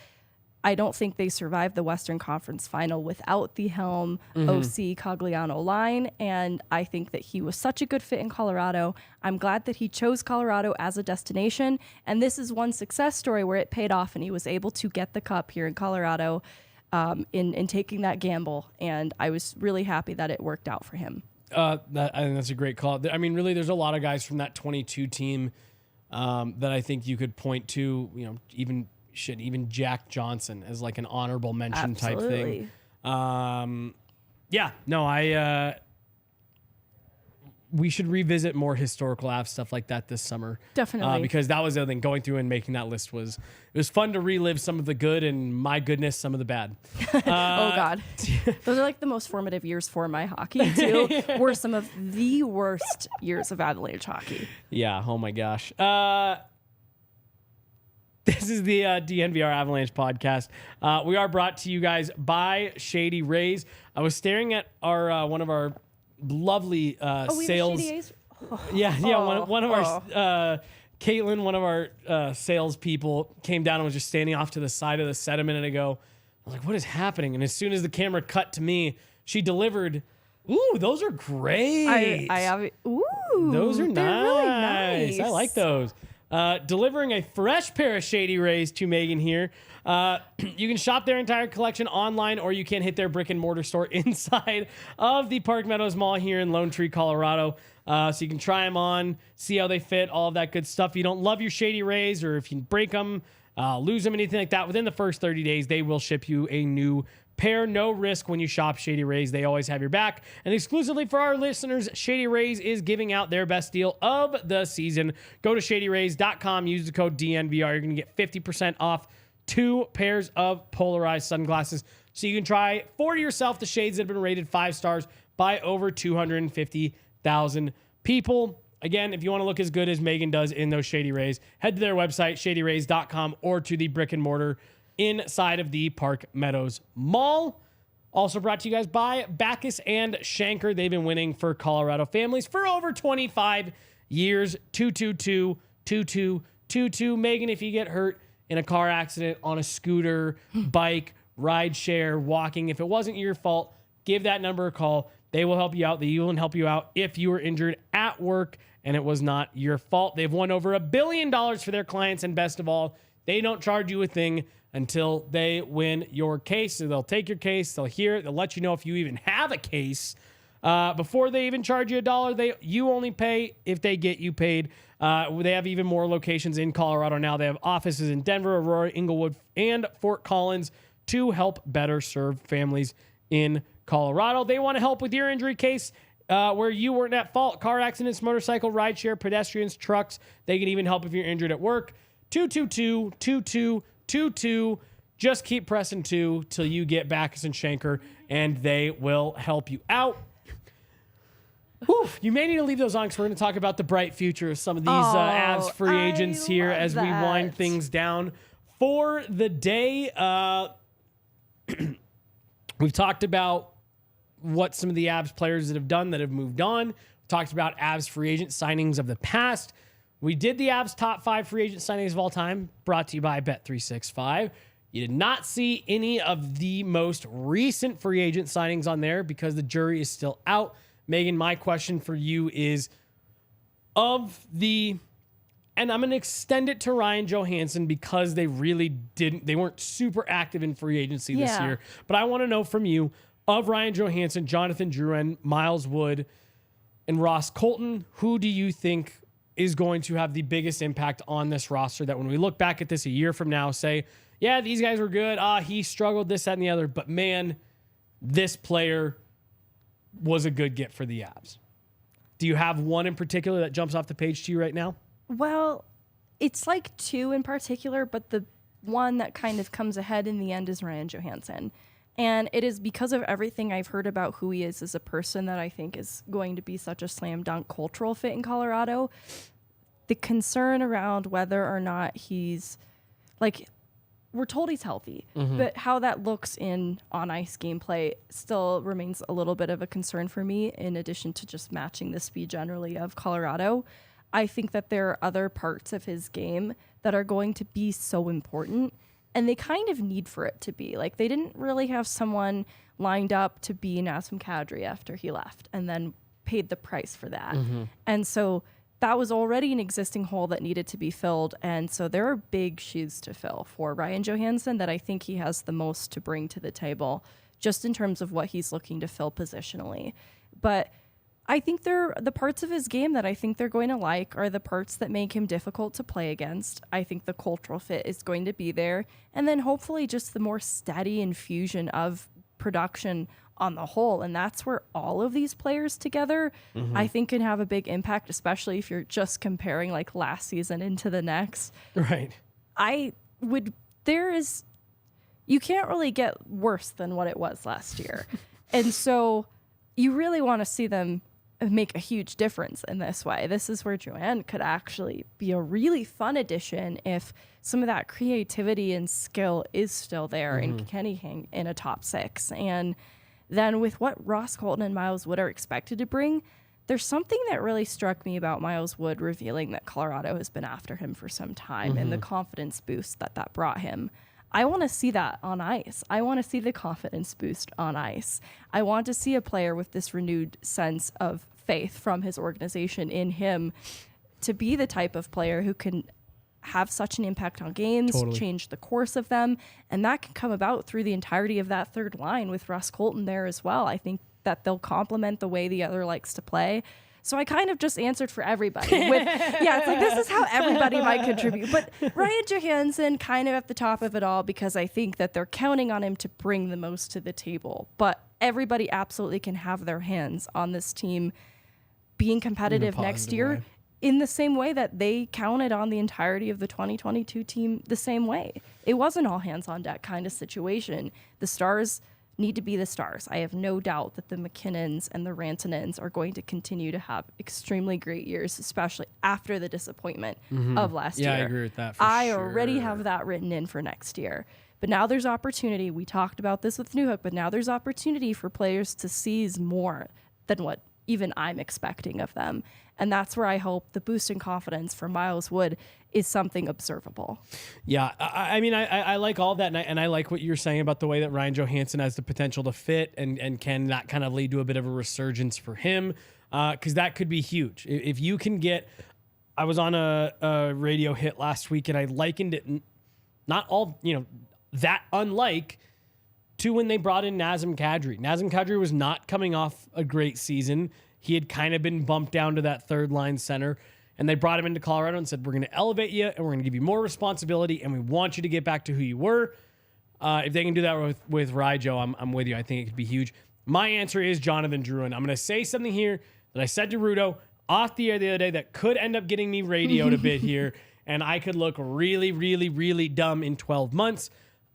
I don't think they survived the Western Conference Final without the Helm, OC, Cogliano line, and I think that he was such a good fit in Colorado. I'm glad that he chose Colorado as a destination, and this is one success story where it paid off and he was able to get the cup here in Colorado in taking that gamble, and I was really happy that it worked out for him. I think that's a great call. I mean, really, there's a lot of guys from that 22 team that I think you could point to. You know, even Jack Johnson as like an honorable mention type thing. We should revisit more historical Avs stuff like that this summer. Definitely. Because that was the other thing. Going through and making that list it was fun to relive some of the good and, my goodness, some of the bad. Oh, God. Those are like the most formative years for my hockey, too. Were some of the worst years of Avalanche hockey. Yeah. Oh, my gosh. This is the DNVR Avalanche Podcast. We are brought to you guys by Shady Rays. I was staring at our one of our lovely sales. One of our Caitlin, one of our sales people, came down and was just standing off to the side of the set a minute ago. I was like, "What is happening?" And as soon as the camera cut to me, she delivered. Ooh, those are great. I have. Ooh, those are they're really nice. nice. I like those. Delivering a fresh pair of Shady Rays to Megan here. You can shop their entire collection online, or you can hit their brick and mortar store inside of the Park Meadows Mall here in Lone Tree, Colorado. So you can try them on, see how they fit, all of that good stuff. If you don't love your Shady Rays, or if you break them, lose them, anything like that, within the first 30 days, they will ship you a new pair. No risk when you shop Shady Rays. They always have your back. And exclusively for our listeners, Shady Rays is giving out their best deal of the season. Go to shadyrays.com. Use the code DNVR. You're going to get 50% off 2 pairs of polarized sunglasses. So you can try for yourself the shades that have been rated 5 stars by over 250,000 people. Again, if you want to look as good as Megan does in those Shady Rays, head to their website, shadyrays.com, or to the brick and mortar inside of the Park Meadows Mall. Also brought to you guys by Backus and Shanker. They've been winning for Colorado families for over 25 years. 222-2222. Megan, if you get hurt in a car accident, on a scooter, bike, ride share, walking, if it wasn't your fault, give that number a call. They will help you out. They even help you out if you were injured at work and it was not your fault. They've won over $1 billion for their clients, and best of all, they don't charge you a thing until they win your case. So they'll take your case, they'll hear it, they'll let you know if you even have a case. Before they even charge you $1, you only pay if they get you paid. They have even more locations in Colorado now. They have offices in Denver, Aurora, Inglewood, and Fort Collins to help better serve families in Colorado. They want to help with your injury case where you weren't at fault. Car accidents, motorcycle, rideshare, pedestrians, trucks. They can even help if you're injured at work. 222-2222. Just keep pressing 2 till you get Backus and Shanker, and they will help you out. Whew, you may need to leave those on because we're going to talk about the bright future of some of these Avs free agents here as we wind things down for the day. We've talked about what some of the Avs players that have done that have moved on. We talked about Avs free agent signings of the past. We did the Avs top 5 free agent signings of all time, brought to you by Bet365. You did not see any of the most recent free agent signings on there because the jury is still out. Megan, my question for you is, and I'm going to extend it to Ryan Johansson because they weren't super active in free agency this year. But I want to know from you, of Ryan Johansson, Jonathan Drouin, Miles Wood, and Ross Colton, who do you think is going to have the biggest impact on this roster that when we look back at this a year from now, say, yeah, these guys were good. He struggled, this, that, and the other. But man, this player was a good get for the Avs. Do you have one in particular that jumps off the page to you right now? Well, it's like 2 in particular, but the one that kind of comes ahead in the end is Ryan Johansson. And it is because of everything I've heard about who he is as a person that I think is going to be such a slam dunk cultural fit in Colorado. The concern around whether or not he's, like, we're told he's healthy, but how that looks in on-ice gameplay still remains a little bit of a concern for me, in addition to just matching the speed generally of Colorado. I think that there are other parts of his game that are going to be so important, and they kind of need for it to be. Like, they didn't really have someone lined up to be Nazem Kadri after he left and then paid the price for that. And so that was already an existing hole that needed to be filled. And so there are big shoes to fill for Ryan Johansson that I think he has the most to bring to the table, just in terms of what he's looking to fill positionally. But I think the parts of his game that I think they're going to like are the parts that make him difficult to play against. I think the cultural fit is going to be there. And then hopefully just the more steady infusion of production on the whole. And that's where all of these players together, I think, can have a big impact, especially if you're just comparing like last season into the next. Right. You can't really get worse than what it was last year. And so you really want to see them make a huge difference in this way. This is where Joanne could actually be a really fun addition if some of that creativity and skill is still there and Kenny hang in a top 6. And then with what Ross Colton and Miles Wood are expected to bring, there's something that really struck me about Miles Wood revealing that Colorado has been after him for some time and the confidence boost that brought him. I want to see that on ice. I want to see the confidence boost on ice. I want to see a player with this renewed sense of faith from his organization in him to be the type of player who can have such an impact on games, change the course of them, and that can come about through the entirety of that third line with Russ Colton there as well. I think that they'll complement the way the other likes to play. So I kind of just answered for everybody. It's like this is how everybody might contribute. But Ryan Johansson kind of at the top of it all because I think that they're counting on him to bring the most to the table. But everybody absolutely can have their hands on this team being competitive next year in the same way that they counted on the entirety of the 2022 team the same way. It wasn't all hands on deck kind of situation. The Stars need to be the Stars. I have no doubt that the McKinnons and the Rantanens are going to continue to have extremely great years, especially after the disappointment of last year. Yeah, I agree with that. I already have that written in for next year. But now there's opportunity. We talked about this with Newhook, but now there's opportunity for players to seize more than what even I'm expecting of them. And that's where I hope the boost in confidence for Miles Wood is something observable. Yeah, I mean, I like all that, and I like what you're saying about the way that Ryan Johansson has the potential to fit and can that kind of lead to a bit of a resurgence for him, because that could be huge. If you can get... I was on a radio hit last week, and I likened it, not all, that unlike to when they brought in Nazem Kadri. Nazem Kadri was not coming off a great season. He had kind of been bumped down to that third line center, and they brought him into Colorado and said, we're going to elevate you and we're going to give you more responsibility and we want you to get back to who you were. If they can do that with Ryjo, I'm with you. I think it could be huge. My answer is Jonathan Drouin. I'm going to say something here that I said to Rudo off the air the other day that could end up getting me radioed a bit here, and I could look really, really, really dumb in 12 months.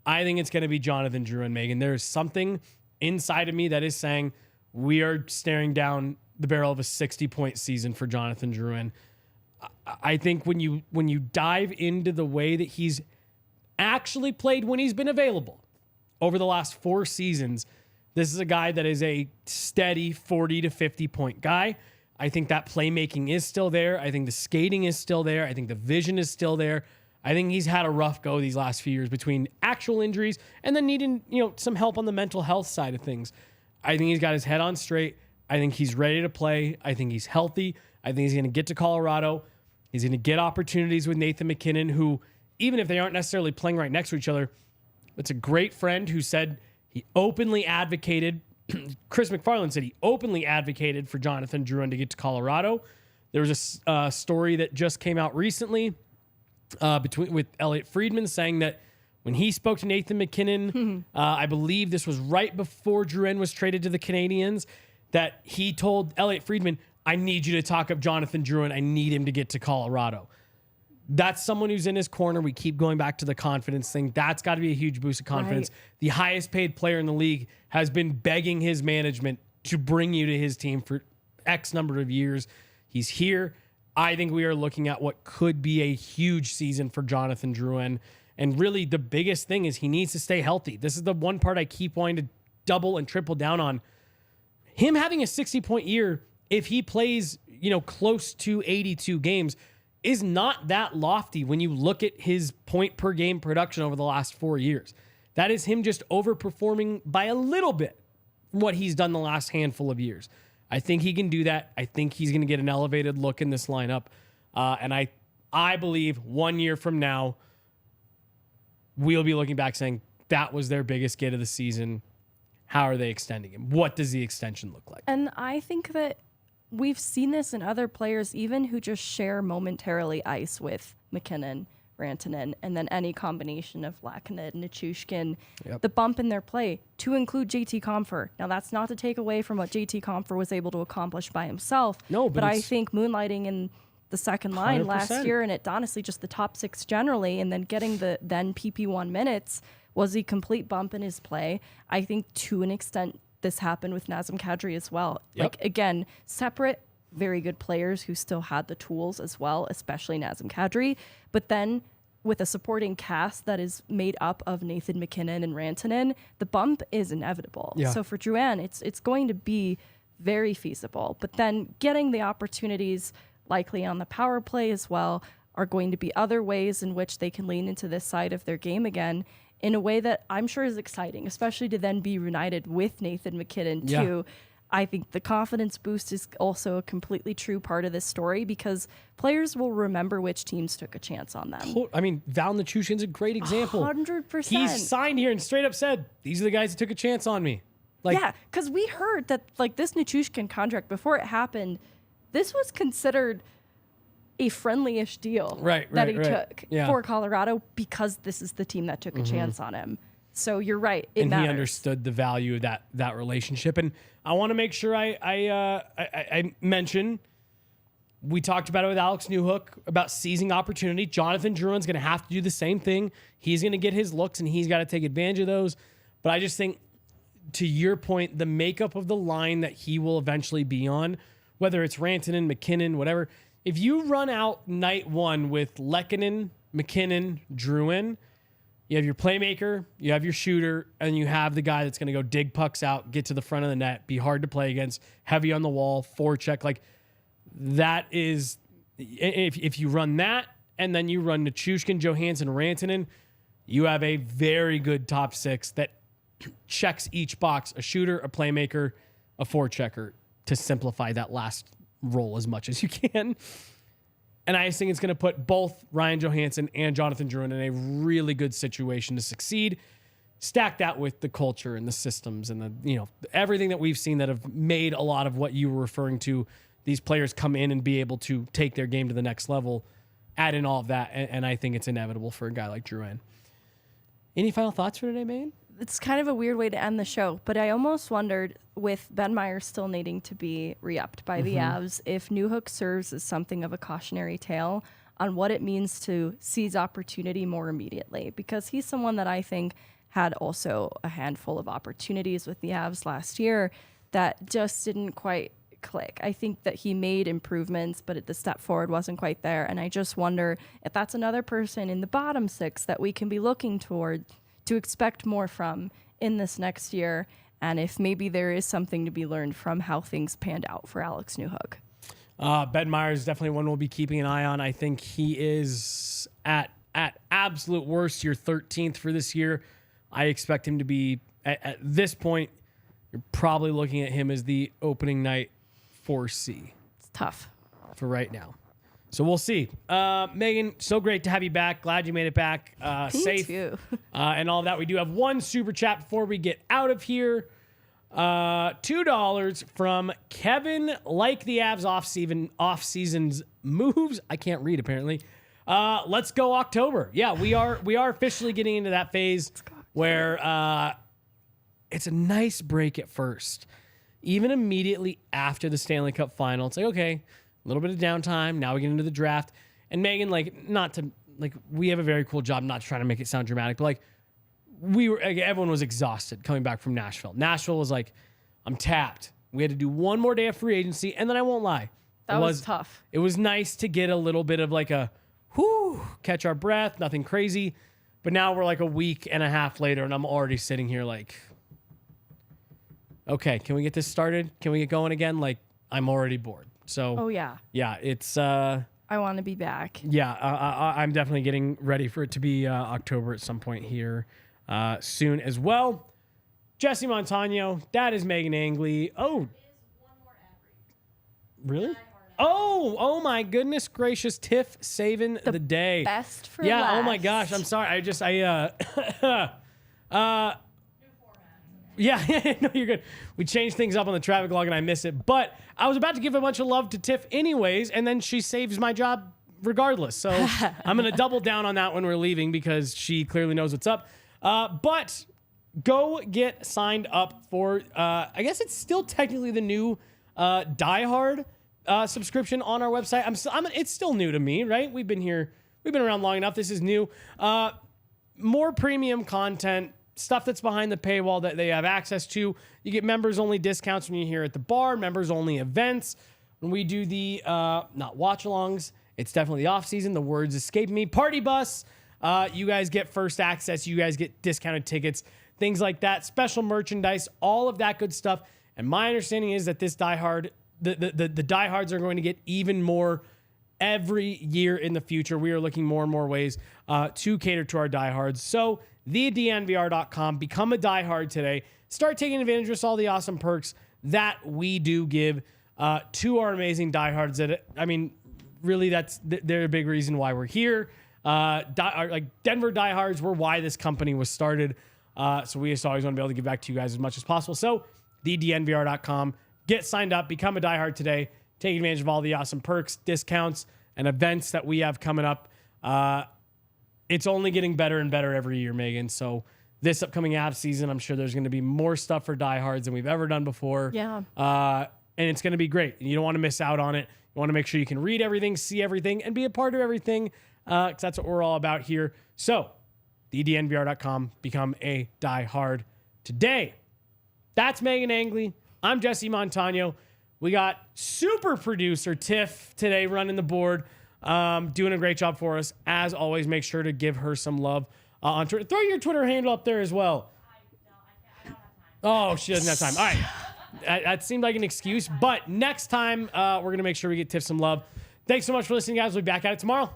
I think it's going to be Jonathan Drouin, Megan. There's something inside of me that is saying we are staring down the barrel of a 60-point season for Jonathan Drouin. I think when you dive into the way that he's actually played when he's been available over the last 4 seasons, this is a guy that is a steady 40 to 50-point guy. I think that playmaking is still there. I think the skating is still there. I think the vision is still there. I think he's had a rough go these last few years between actual injuries and then needing, some help on the mental health side of things. I think he's got his head on straight. I think he's ready to play. I think he's healthy. I think he's going to get to Colorado. He's going to get opportunities with Nathan McKinnon, who, even if they aren't necessarily playing right next to each other, it's a great friend who said he openly advocated, Chris McFarland said he openly advocated for Jonathan Drouin to get to Colorado. There was a story that just came out recently with Elliot Friedman saying that when he spoke to Nathan McKinnon, I believe this was right before Drouin was traded to the Canadiens, that he told Elliot Friedman, I need you to talk up Jonathan Drouin. I need him to get to Colorado. That's someone who's in his corner. We keep going back to the confidence thing. That's got to be a huge boost of confidence. Right. The highest paid player in the league has been begging his management to bring you to his team for X number of years. He's here. I think we are looking at what could be a huge season for Jonathan Drouin. And really the biggest thing is he needs to stay healthy. This is the one part I keep wanting to double and triple down on. Him having a 60-point year, if he plays, close to 82 games, is not that lofty when you look at his point per game production over the last 4 years. That is him just overperforming by a little bit from what he's done the last handful of years. I think he can do that. I think he's going to get an elevated look in this lineup. And I believe 1 year from now, we'll be looking back saying that was their biggest get of the season. How are they extending him? What does the extension look like? And I think that we've seen this in other players, even who just share momentarily ice with McKinnon, Rantanen, and then any combination of Lehkonen, Nichushkin, the bump in their play, to include JT Compher. Now, that's not to take away from what JT Compher was able to accomplish by himself. No, but I think moonlighting in the second line 100%. last year, and it honestly just the top six generally, and then getting the then PP1 minutes was a complete bump in his play. I think to an extent this happened with Nazem Kadri as well. Like, again, separate, very good players who still had the tools as well, especially Nazem Kadri. But then with a supporting cast that is made up of Nathan McKinnon and Rantanen, the bump is inevitable. Yeah. So for Drouin, it's going to be very feasible. But then getting the opportunities likely on the power play as well are going to be other ways in which they can lean into this side of their game again in a way that I'm sure is exciting, especially to then be reunited with Nathan McKinnon too. I think the confidence boost is also a completely true part of this story because players will remember which teams took a chance on them. I mean, Val Nichushkin's a great example. 100%. He's signed here and straight up said, these are the guys that took a chance on me. Like, yeah, because we heard that like this Nichushkin contract, before it happened, this was considered a friendly-ish deal that he took for Colorado because this is the team that took a chance on him. So you're right. It matters. He understood the value of that relationship. And I want to make sure I mention, we talked about it with Alex Newhook about seizing opportunity. Jonathan Drouin's going to have to do the same thing. He's going to get his looks, and he's got to take advantage of those. But I just think, to your point, the makeup of the line that he will eventually be on, whether it's Rantanen, McKinnon, whatever, if you run out night one with Lehkonen, McKinnon, Drouin, you have your playmaker, you have your shooter, and you have the guy that's going to go dig pucks out, get to the front of the net, be hard to play against, heavy on the wall, forecheck. Like, that is, if you run that, and then you run Nichushkin, Johansson, Rantanen, you have a very good top six that checks each box: a shooter, a playmaker, a forechecker, to simplify that last role as much as you can. And I just think it's going to put both Ryan Johansson and Jonathan Drouin in a really good situation to succeed. Stack that with the culture and the systems and the, everything that we've seen that have made a lot of what you were referring to, these players come in and be able to take their game to the next level. Add in all of that, and I think it's inevitable for a guy like Drouin. Any final thoughts for today, Megan? It's kind of a weird way to end the show, but I almost wondered, with Ben Myers still needing to be re-upped by the Avs, if Newhook serves as something of a cautionary tale on what it means to seize opportunity more immediately, because he's someone that I think had also a handful of opportunities with the Avs last year that just didn't quite click. I think that he made improvements, but the step forward wasn't quite there, and I just wonder if that's another person in the bottom six that we can be looking toward to expect more from in this next year, and if maybe there is something to be learned from how things panned out for Alex Newhook. Ben Myers is definitely one we'll be keeping an eye on. I think he is at absolute worst your 13th for this year. I expect him to be, at this point, you're probably looking at him as the opening night 4C. It's tough. For right now. So we'll see. Megan, so great to have you back. Glad you made it back safe. Too. And all of that. We do have one super chat before we get out of here. $2 from Kevin. Like the Avs off-season's moves. I can't read, apparently. Let's go October. Yeah, we are officially getting into that phase where it's a nice break at first. Even immediately after the Stanley Cup final, it's like, okay, a little bit of downtime. Now we get into the draft. And Megan, we have a very cool job, not trying to make it sound dramatic, but everyone was exhausted coming back from Nashville. Nashville was like, I'm tapped. We had to do one more day of free agency. And then I won't lie. That was tough. It was nice to get a little bit of catch our breath, nothing crazy. But now we're like a week and a half later and I'm already sitting here like, okay, can we get this started? Can we get going again? Like, I'm already bored. So, yeah, it's. I want to be back. Yeah, I'm definitely getting ready for it to be October at some point here soon as well. Jesse Montano, that is Meghan Angley. Oh, really? Oh my goodness gracious! Tiff saving the day. Best for last. last. Oh my gosh! I'm sorry. Yeah, no, you're good. We changed things up on the traffic log and I miss it. But I was about to give a bunch of love to Tiff anyways, and then she saves my job regardless. So I'm going to double down on that when we're leaving because she clearly knows what's up. But go get signed up for, I guess it's still technically the new Die Hard subscription on our website. It's still new to me, right? We've been around long enough. This is new. More premium content, stuff that's behind the paywall that they have access to. You get members only discounts when you're here at the bar, members only events. When we do the not watch alongs, it's definitely the off season. The words escape me. Party bus. You guys get first access. You guys get discounted tickets, things like that. Special merchandise, all of that good stuff. And my understanding is that this Die Hard, the diehards are going to get even more every year in the future. We are looking more and more ways to cater to our diehards. So DNVR.com, become a diehard today. Start taking advantage of all the awesome perks that we do give to our amazing diehards. Really, they're a big reason why we're here. Like Denver diehards were why this company was started. So we just always want to be able to give back to you guys as much as possible. So DNVR.com, get signed up, become a diehard today. Take advantage of all the awesome perks, discounts, and events that we have coming up. It's only getting better and better every year, Megan. So this upcoming app season, I'm sure there's going to be more stuff for diehards than we've ever done before. Yeah. And it's going to be great. You don't want to miss out on it. You want to make sure you can read everything, see everything, and be a part of everything, because that's what we're all about here. So DNVR.com, become a diehard today. That's Meghan Angley. I'm Jesse Montano. We got super producer Tiff today running the board. Doing a great job for us. As always, make sure to give her some love on Twitter. Throw your Twitter handle up there as well. I don't have time. Oh, she doesn't have time. All right. That seemed like an excuse, but next time we're going to make sure we get Tiff some love. Thanks so much for listening, guys. We'll be back at it tomorrow.